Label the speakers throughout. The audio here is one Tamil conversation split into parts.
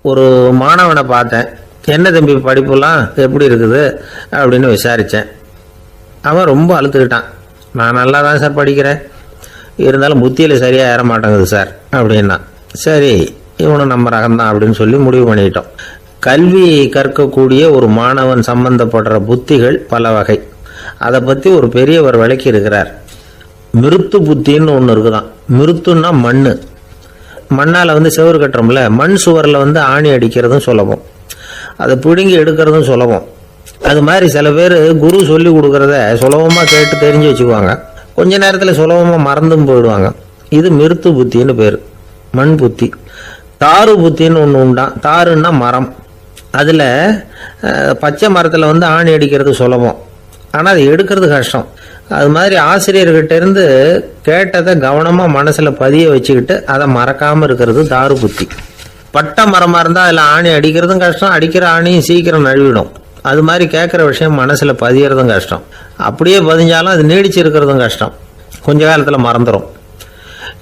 Speaker 1: ஒரு மாணவனை பார்த்தேன். என்ன தம்பி படிப்புலாம் எப்படி இருக்குது அப்படின்னு விசாரித்தேன். அவன் ரொம்ப அழுத்துக்கிட்டான். நான் நல்லா தான் சார் படிக்கிறேன், இருந்தாலும் புத்தியில் சரியாக ஏற மாட்டேங்குது சார் அப்படின்னா. சரி, இவனும் நம்ம ரகம்தான் அப்படின்னு சொல்லி முடிவு பண்ணிட்டோம். கல்வி கற்கக்கூடிய ஒரு மாணவன் சம்பந்தப்படுற புத்திகள் பல வகை. அதை பற்றி ஒரு பெரியவர் விளக்கி இருக்கிறார். மிருத்து புத்தின்னு ஒன்று இருக்குதான். மிருத்துன்னா மண்ணால் செவுறு கட்டுறோம்ல, மண் சுவரில் ஆணி அடிக்கிறதும் சுலபம், அதை பிடுங்கி எடுக்கிறதும் சுலபம். அது மாதிரி சில பேர் குரு சொல்லி கொடுக்கறத சுலபமாக கேட்டு தெரிஞ்சு வச்சுக்குவாங்க, கொஞ்ச நேரத்தில் சுலபமாக மறந்தும் போயிடுவாங்க. இது மிருத்து புத்தின்னு பேர், மண் புத்தி. தாரு புத்தின்னு ஒன்று உண்டான். தாருன்னா மரம். அதில் பச்சை மரத்தில் ஆணி அடிக்கிறது சுலபம், ஆனால் அது எடுக்கிறது கஷ்டம். அது மாதிரி ஆசிரியர்கிட்ட இருந்து கேட்டதை கவனமாக மனசில் பதிய வச்சுக்கிட்டு அதை மறக்காமல் இருக்கிறது தாரு புத்தி. பட்ட மரமாக இருந்தால் அதில் ஆணி அடிக்கிறதும் கஷ்டம், அடிக்கிற ஆணியும் சீக்கிரம் நழுவிடும். அது மாதிரி கேட்குற விஷயம் மனசில் பதியறதும் கஷ்டம். அப்படியே பதிஞ்சாலும் அது நீடிச்சு இருக்கிறதும் கஷ்டம், கொஞ்ச காலத்தில் மறந்துடும்.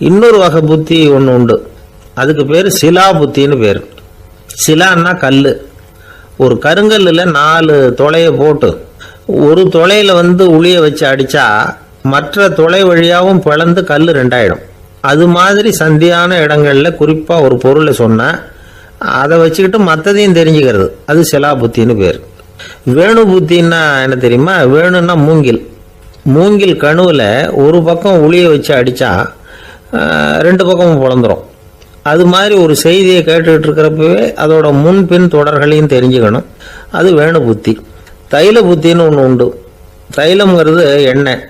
Speaker 1: இன்னொரு வகை புத்தி ஒன்று உண்டு, அதுக்கு பேர் சிலா புத்தின்னு பேர். சிலான்னா கல். ஒரு கருங்கல்லில் 4 துளையை போட்டு ஒரு துளையில் உளிய வச்சு அடித்தா மற்ற துளை வழியாகவும் பிளந்து கல் 2 ஆயிடும். அது மாதிரி சந்தியான இடங்களில் குறிப்பாக ஒரு பொருளை சொன்னால் அதை வச்சுக்கிட்டு மற்றதையும் தெரிஞ்சுக்கிறது, அது சிலா புத்தின்னு பேர். வேணு புத்தின்னா என்ன தெரியுமா? வேணுன்னா மூங்கில் கணுவில் ஒரு பக்கம் உளிய வச்சு அடித்தா 2 பக்கமும் பிளந்துடும். அது மாதிரி ஒரு செய்தியை கேட்டுக்கிட்டு இருக்கிறப்பவே அதோட முன்பின் தொடர்களையும் தெரிஞ்சுக்கணும், அது வேணு புத்தி. தைல புத்தின்னு ஒன்று உண்டு. தைலம்ங்கிறது எண்ணெய்.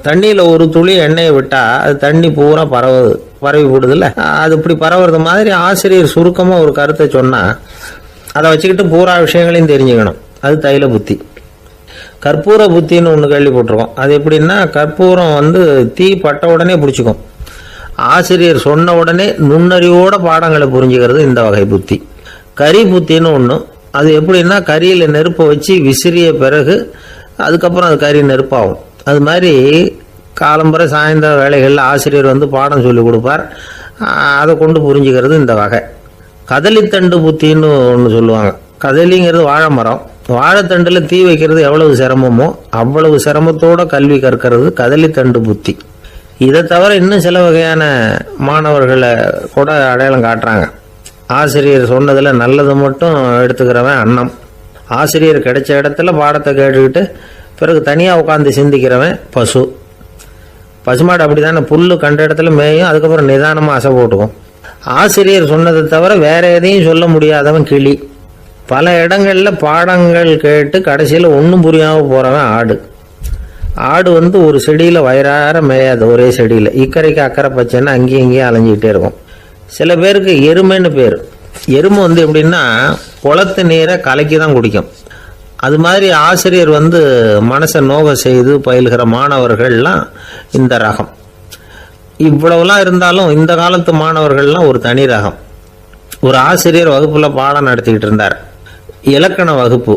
Speaker 1: தண்ணியில் ஒரு துளி எண்ணெயை விட்டால் அது தண்ணி பூரா பரவி போடுதில்ல, அது இப்படி பரவுறது மாதிரி ஆசிரியர் சுருக்கமாக ஒரு கருத்தை சொன்னால் அதை வச்சுக்கிட்டு பூரா விஷயங்களையும் தெரிஞ்சுக்கணும், அது தைல புத்தி. கற்பூர புத்தின்னு ஒன்று கேள்விப்பட்டிருக்கோம். அது எப்படின்னா, கற்பூரம் தீ பட்ட உடனே பிடிச்சிக்கும். ஆசிரியர் சொன்ன உடனே நுண்ணறிவோட பாடங்களை புரிஞ்சுக்கிறது இந்த வகை புத்தி. கரி புத்தின்னு ஒன்று. அது எப்படின்னா, கரியில் நெருப்பை வச்சு விசிறிய பிறகு அதுக்கப்புறம் அது கறி நெருப்பாகும். அது மாதிரி காலம்புற சாயந்தர வேலைகளில் ஆசிரியர் பாடம் சொல்லி கொடுப்பார், அதை கொண்டு புரிஞ்சுக்கிறது இந்த வகை. கதலித்தண்டு புத்தின்னு ஒன்று சொல்லுவாங்க. கதலிங்கிறது வாழை மரம். வாழைத்தண்டில் தீ வைக்கிறது எவ்வளவு சிரமமோ அவ்வளவு சிரமத்தோட கல்வி கற்கிறது கதலித்தண்டு புத்தி. இதை தவிர இன்னும் சில வகையான மாணவர்களை கூட அடையாளம் காட்டுறாங்க. ஆசிரியர் சொன்னதில் நல்லது மட்டும் எடுத்துக்கிறவன் அன்னம். ஆசிரியர் கிடைச்ச இடத்துல பாடத்தை கேட்டுக்கிட்டு பிறகு தனியாக உட்காந்து சிந்திக்கிறவன் பசுமாடு. அப்படி தானே, புல் கண்ட இடத்துல மேயும், அதுக்கப்புறம் நிதானமாக அசை போட்டுக்கும். ஆசிரியர் சொன்னதை தவிர வேற எதையும் சொல்ல முடியாதவன் கிளி. பல இடங்களில் பாடங்கள் கேட்டு கடைசியில் ஒன்றும் புரியாமல் போகிறவன் ஆடு. ஒரு செடியில் வயிறார மேயாது, ஒரே செடியில் இக்கரைக்கு அக்கறை பச்சைன்னா அங்கேயும் இங்கேயும் அலைஞ்சிக்கிட்டே இருக்கும். சில பேருக்கு எருமைன்னு பேர். எருமை எப்படின்னா, குளத்து நீரை கலக்கி தான் குடிக்கும். அது மாதிரி ஆசிரியர் மனசை நோக செய்து பயில்கிற மாணவர்கள்லாம் இந்த ரகம். இவ்வளவுலாம் இருந்தாலும் இந்த காலத்து மாணவர்கள்லாம் ஒரு தனி ரகம். ஒரு ஆசிரியர் வகுப்புல பாடம் நடத்திக்கிட்டு இருந்தார். இலக்கண வகுப்பு.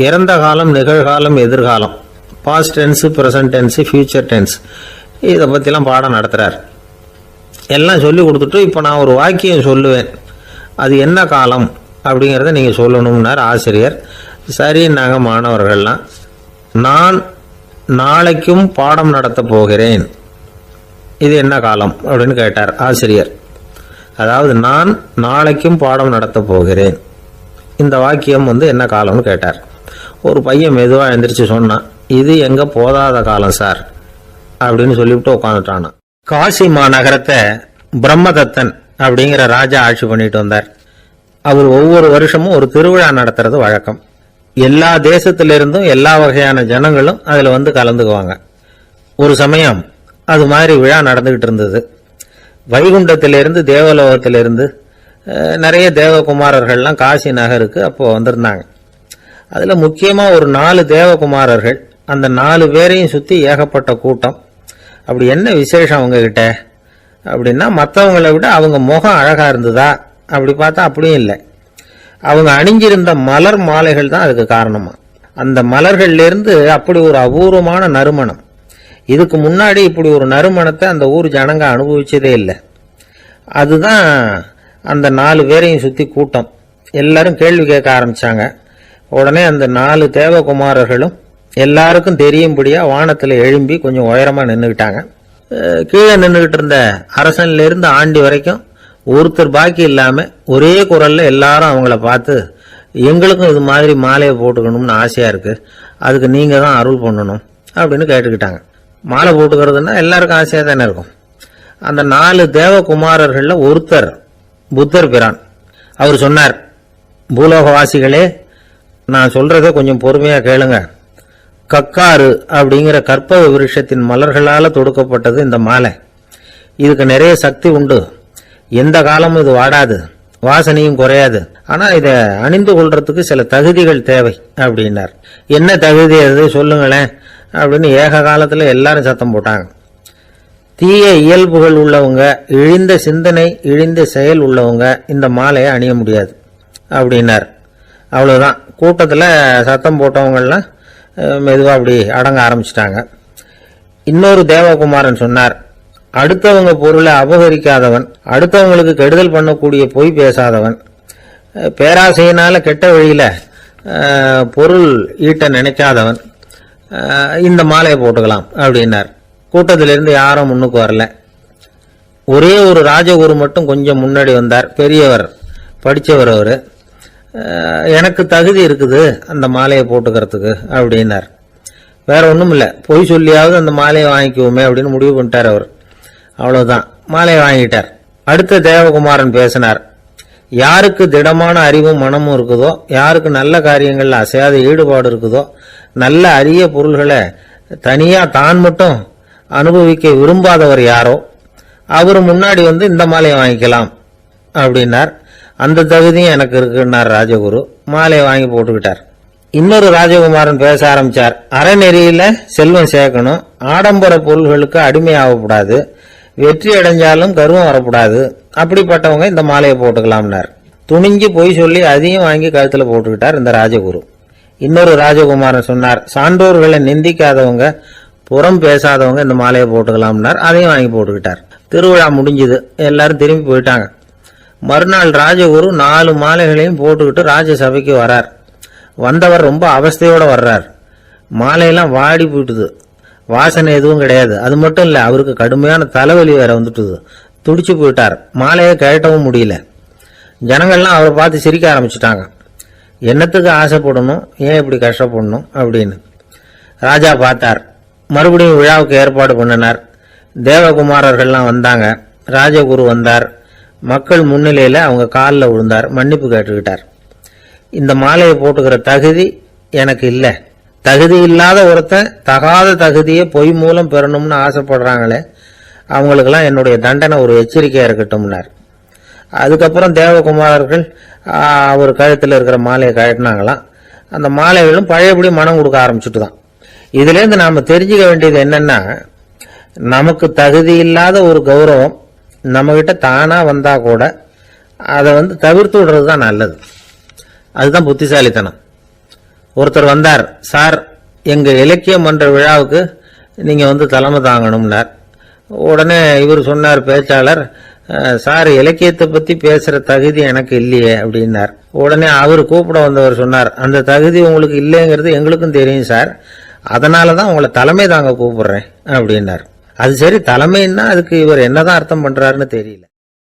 Speaker 1: இறந்த காலம், நிகழ்காலம், எதிர்காலம், past tense, present tense, future tense, இதை பற்றிலாம் பாடம் நடத்துகிறார். எல்லாம் சொல்லி கொடுத்துட்டு இப்போ நான் ஒரு வாக்கியம் சொல்லுவேன், அது என்ன காலம் அப்படிங்கிறத நீங்கள் சொல்லணும்னார் ஆசிரியர். சரி, நாங்கள் மாணவர்கள்லாம், நான் நாளைக்கும் பாடம் நடத்த போகிறேன், இது என்ன காலம் அப்படின்னு கேட்டார் ஆசிரியர். அதாவது நான் நாளைக்கும் பாடம் நடத்த போகிறேன், இந்த வாக்கியம் என்ன காலம்னு கேட்டார். ஒரு பையன் மெதுவாக எழுந்திரிச்சு சொன்னான், இது எங்க போதாத காலம் சார் அப்படின்னு சொல்லிவிட்டு உட்காந்துட்டானா. காசி மாநகரத்தை பிரம்மதத்தன் அப்படிங்கிற ராஜா ஆட்சி பண்ணிட்டு வந்தார். அவர் ஒவ்வொரு வருஷமும் ஒரு திருவிழா நடத்துறது வழக்கம். எல்லா தேசத்திலிருந்தும் எல்லா வகையான ஜனங்களும் அதில் கலந்துக்குவாங்க. ஒரு சமயம் அது மாதிரி விழா நடந்துகிட்டு இருந்தது. வைகுண்டத்திலிருந்து, தேவலோகத்திலிருந்து நிறைய தேவகுமாரர்கள்லாம் காசி நகருக்கு அப்போ வந்திருந்தாங்க. அதில் முக்கியமாக ஒரு 4 தேவகுமாரர்கள். அந்த 4 பேரையும் சுற்றி ஏகப்பட்ட கூட்டம். அப்படி என்ன விசேஷம் அவங்கக்கிட்ட அப்படின்னா, மற்றவங்களை விட அவங்க முகம் அழகாக இருந்ததா அப்படி பார்த்தா அப்படியும் இல்லை. அவங்க அணிஞ்சிருந்த மலர் மாலைகள் தான் அதுக்கு காரணமா. அந்த மலர்கள்லேருந்து அப்படி ஒரு அபூர்வமான நறுமணம். இதுக்கு முன்னாடி இப்படி ஒரு நறுமணத்தை அந்த ஊர் ஜனங்க அனுபவிச்சதே இல்லை. அதுதான் அந்த 4 பேரையும் சுற்றி கூட்டம். எல்லாரும் கேள்வி கேட்க ஆரம்பித்தாங்க. உடனே அந்த 4 தேவகுமாரர்களும் எல்லாருக்கும் தெரியும்படியா வானத்தில் எழும்பி கொஞ்சம் உயரமாக நின்றுக்கிட்டாங்க. கீழே நின்றுக்கிட்டு இருந்த அரசன்லேருந்து ஆண்டி வரைக்கும் ஒருத்தர் பாக்கி இல்லாமல் ஒரே குரலில் எல்லாரும் அவங்கள பார்த்து, எங்களுக்கும் இது மாதிரி மாலையை போட்டுக்கணும்னு ஆசையாக இருக்குது, அதுக்கு நீங்கள் தான் அருள் பண்ணணும் அப்படின்னு கேட்டுக்கிட்டாங்க. மாலை போட்டுக்கிறதுனா எல்லாருக்கும் ஆசையாக தானே இருக்கும். அந்த 4 தேவகுமாரர்களில் ஒருத்தர் புத்தர் பிரான். அவர் சொன்னார், பூலோகவாசிகளே, நான் சொல்றதை கொஞ்சம் பொறுமையாக கேளுங்க. கக்காரு அப்படிங்கிற கற்பக விருட்சத்தின் மலர்களால் தொடுக்கப்பட்டது இந்த மாலை. இதுக்கு நிறைய சக்தி உண்டு. எந்த காலமும் இது வாடாது, வாசனையும் குறையாது. ஆனால் இதை அணிந்து கொள்றதுக்கு சில தகுதிகள் தேவை அப்படின்னார். என்ன தகுதி அது சொல்லுங்களேன் அப்படின்னு ஏக காலத்தில் எல்லாரும் சத்தம் போட்டாங்க. தீய இயல்புகள் உள்ளவங்க, இழிந்த சிந்தனை, இழிந்த செயல் உள்ளவங்க இந்த மாலையை அணிய முடியாது அப்படின்னார். அவ்வளோதான். கூட்டத்தில் சத்தம் போட்டவங்கெல்லாம் மெதுவாக அப்படி அடங்க ஆரம்பிச்சிட்டாங்க. இன்னொரு தேவகுமாரன் சொன்னார், அடுத்தவங்க பொருளை அபகரிக்காதவன், அடுத்தவங்களுக்கு கெடுதல் பண்ணக்கூடிய பொய் பேசாதவன், பேராசையினால கெட்ட வழியில் பொருள் ஈட்ட நினைக்காதவன் இந்த மாலையை போட்டுக்கலாம் அப்படின்னார். கூட்டத்திலிருந்து யாரும் முன்னுக்கு வரல. ஒரே ஒரு ராஜகுரு மட்டும் கொஞ்சம் முன்னாடி வந்தார். பெரியவர், படித்தவர். அவர், எனக்கு தகுதி இருக்குது அந்த மாலையை போட்டுக்கிறதுக்கு அப்படின்னார். வேற ஒன்றும் இல்லை, பொய் சொல்லியாவது அந்த மாலையை வாங்கிக்குவோமே அப்படின்னு முடிவு பண்ணிட்டார் அவர். அவ்வளோதான், மாலையை வாங்கிட்டார். அடுத்த தேவகுமாரன் பேசினார். யாருக்கு திடமான அறிவும் மனமும் இருக்குதோ, யாருக்கு நல்ல காரியங்களில் அசையாத ஈடுபாடு இருக்குதோ, நல்ல அரிய பொருள்களை தனியாக தான் மட்டும் அனுபவிக்க விரும்பாதவர் யாரோ அவர் முன்னாடி வந்து இந்த மாலையை வாங்கிக்கலாம் அப்படின்னார். அந்த தகுதியும் எனக்கு இருக்குன்னார் ராஜகுரு. மாலையை வாங்கி போட்டுக்கிட்டார். இன்னொரு ராஜகுமாரன் பேச ஆரம்பிச்சார். அறநெறியில செல்வம் சேர்க்கணும், ஆடம்பர பொருள்களுக்கு அடிமையாகக்கூடாது, வெற்றி அடைஞ்சாலும் கர்வம் வரக்கூடாது, அப்படிப்பட்டவங்க இந்த மாலையை போட்டுக்கலாம்னார். துணிஞ்சு பொய் சொல்லி அதையும் வாங்கி கழுத்துல போட்டுக்கிட்டார் இந்த ராஜகுரு. இன்னொரு ராஜகுமாரன் சொன்னார், சான்றோர்களை நிந்திக்காதவங்க, புறம் பேசாதவங்க இந்த மாலையை போட்டுக்கலாம்னார். அதையும் வாங்கி போட்டுக்கிட்டார். திருவிழா முடிஞ்சுது, எல்லாரும் திரும்பி போயிட்டாங்க. மறுநாள் ராஜகுரு 4 மாலைகளையும் போட்டுக்கிட்டு ராஜசபைக்கு வரார். வந்தவர் ரொம்ப அவஸ்தையோட வர்றார். மாலையெல்லாம் வாடி போயிட்டுது, வாசனை எதுவும் கிடையாது. அது மட்டும் இல்லை, அவருக்கு கடுமையான தலைவலி வேற வந்துட்டுது. துடிச்சு போயிட்டார். மாலையை கழட்டவும் முடியல. ஜனங்கள்லாம் அவரை பார்த்து சிரிக்க ஆரம்பிச்சுட்டாங்க. என்னத்துக்கு ஆசைப்படணும், ஏன் இப்படி கஷ்டப்படணும் அப்படின்னு. ராஜா பார்த்தார். மறுபடியும் விழாவுக்கு ஏற்பாடு பண்ணினார். தேவகுமாரர்கள்லாம் வந்தாங்க. ராஜகுரு வந்தார். மக்கள் முன்னிலையில் அவங்க காலில் விழுந்தார், மன்னிப்பு கேட்டுக்கிட்டார். இந்த மாலையை போட்டுக்கிற தகுதி எனக்கு இல்லை. தகுதி இல்லாத ஒருத்தன் தகாத தகுதியை பொய் மூலம் பெறணும்னு ஆசைப்படுறாங்களே, அவங்களுக்கெல்லாம் என்னுடைய தண்டனை ஒரு எச்சரிக்கையாக இருக்கட்டும்னார். அதுக்கப்புறம் தேவகுமாரர்கள் அவர் கழுத்தில் இருக்கிற மாலையை கழட்டினாங்களாம். அந்த மாலைகளும் பழையபடி மனம் கொடுக்க ஆரம்பிச்சுட்டு தான். இதுலேருந்து நாம் தெரிஞ்சுக்க வேண்டியது என்னன்னா, நமக்கு தகுதி இல்லாத ஒரு கௌரவம் நம்மகிட்ட தானாக வந்தால் கூட அதை தவிர்த்து விடுறது தான் நல்லது. அதுதான் புத்திசாலித்தனம். ஒருத்தர் வந்தார், சார் எங்கள் இலக்கிய மன்ற விழாவுக்கு நீங்கள் தலைமை தாங்கணும்னார். உடனே இவர் சொன்னார், பேச்சாளர், சார் இலக்கியத்தை பற்றி பேசுகிற தகுதி எனக்கு இல்லையே அப்படின்னார். உடனே அவர் கூப்பிட வந்தவர் சொன்னார், அந்த தகுதி உங்களுக்கு இல்லைங்கிறது எங்களுக்கும் தெரியும் சார், அதனால தான் உங்களை தலைமை தாங்க கூப்பிடுறேன் அப்படின்னார். அது சரி, தலைமைன்னா அதுக்கு இவர் என்னதான் அர்த்தம் பண்ணுறாருன்னு தெரியல.